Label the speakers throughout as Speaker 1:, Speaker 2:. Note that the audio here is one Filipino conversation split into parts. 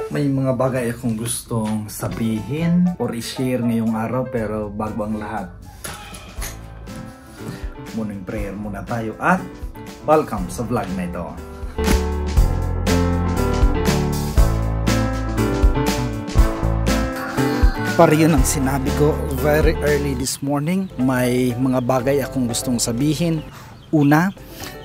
Speaker 1: May mga bagay akong gustong sabihin or i-share ngayong araw, pero bago ang lahat, morning prayer muna tayo at welcome sa vlog na ito. Para yun ang sinabi ko very early this morning. May mga bagay akong gustong sabihin. Una,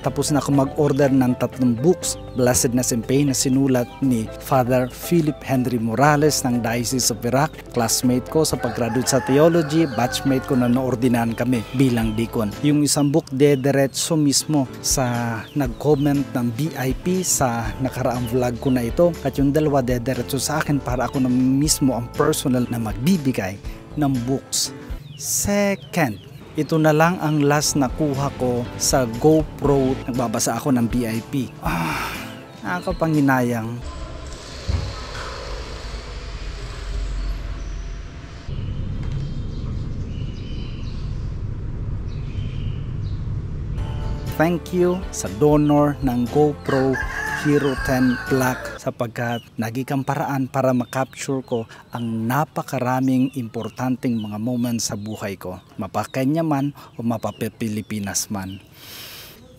Speaker 1: tapos na ako mag-order ng 3 books, Blessedness and Pain, na sinulat ni Father Philip Henry Morales ng Diocese of Iraq. Classmate ko sa pag-graduate sa theology, batchmate ko na naordinahan kami bilang deacon. Yung isang book, dediretso mismo sa nag-comment ng VIP sa nakaraang vlog ko na ito. At yung dalawa, dediretso sa akin para ako na mismo ang personal na magbibigay ng books. Second, ito na lang ang last na kuha ko sa GoPro. Nagbabasa ako ng VIP. Nakakapanginayang. Thank you sa donor ng GoPro Hero 10 Black sapagkat naging paraan para makapture ko ang napakaraming importanteng mga moments sa buhay ko. Mapa-Kenya man o mapa-Pilipinas man.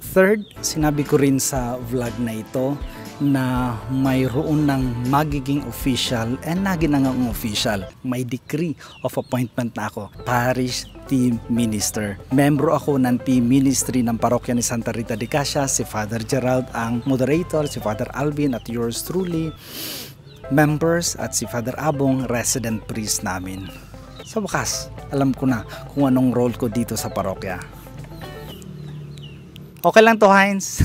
Speaker 1: Third, sinabi ko rin sa vlog na ito na mayroon ng magiging official and naging na ng official. May decree of appointment na ako. Parish Team Minister. Membro ako ng team ministry ng parokya ni Santa Rita de Casia. Si Father Gerald ang moderator, si Father Alvin at yours truly, members, at si Father Abong, resident priest namin. Sa wakas, alam ko na kung anong role ko dito sa parokya. Okay lang to, Heinz.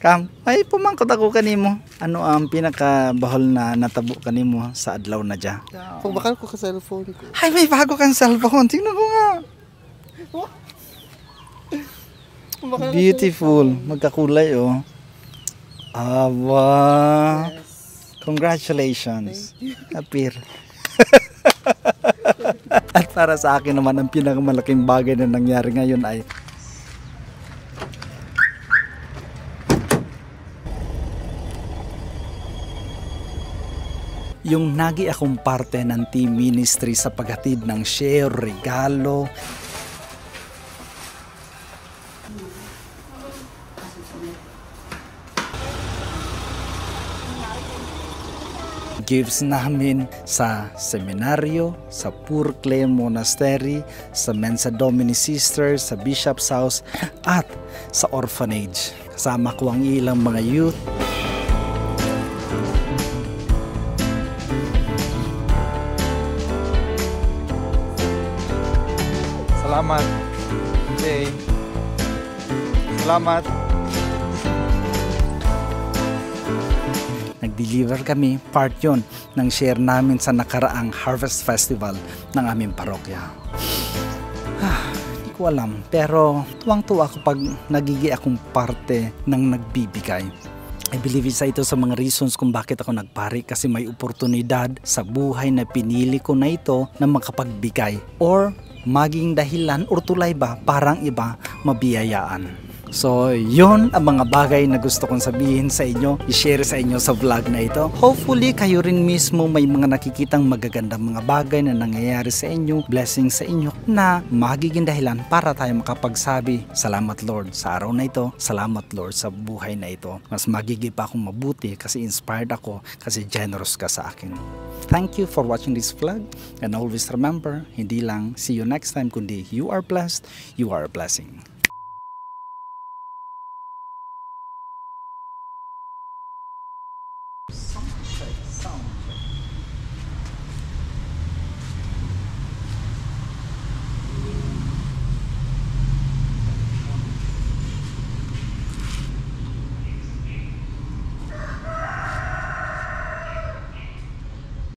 Speaker 1: Kam, ay pumangkot ako kanimo. Ano ang pinakabahol na natabo kanimo sa adlaw na dya?
Speaker 2: Pagbakal ko ka cellphone ko.
Speaker 1: Ay, may bago kang cellphone. Tingnan ko nga. Beautiful. Magkakulay, oh. Aba. Yes. Congratulations. Apir. At para sa akin naman, ang pinakamalaking bagay na nangyari ngayon ay yung nagi akong parte ng team ministry sa paghatid ng share, regalo, gifts namin sa seminaryo, sa Purcle Monastery, sa Mensa Domini Sisters, sa Bishop's House, at sa orphanage. Kasama ko ang ilang mga youth. Salamat. Okay. Salamat. Nag-deliver kami, part yon ng share namin sa nakaraang Harvest Festival ng aming parokya. Hindi ko alam, pero tuwang-tuwa ako pag nagigi akong parte ng nagbibigay. I believe isa ito sa mga reasons kung bakit ako nagpari, kasi may oportunidad sa buhay na pinili ko na ito na makapagbigay or maging dahilan or tulay ba parang iba mabiyayaan. So, yun ang mga bagay na gusto kong sabihin sa inyo, i-share sa inyo sa vlog na ito. Hopefully, kayo rin mismo may mga nakikitang magagandang mga bagay na nangyayari sa inyo, blessing sa inyo, na magiging dahilan para tayo makapagsabi, salamat Lord sa araw na ito, salamat Lord sa buhay na ito. Mas magiging pa akong mabuti kasi inspired ako, kasi generous ka sa akin. Thank you for watching this vlog, and always remember, hindi lang see you next time, kundi you are blessed, you are a blessing. Sound check.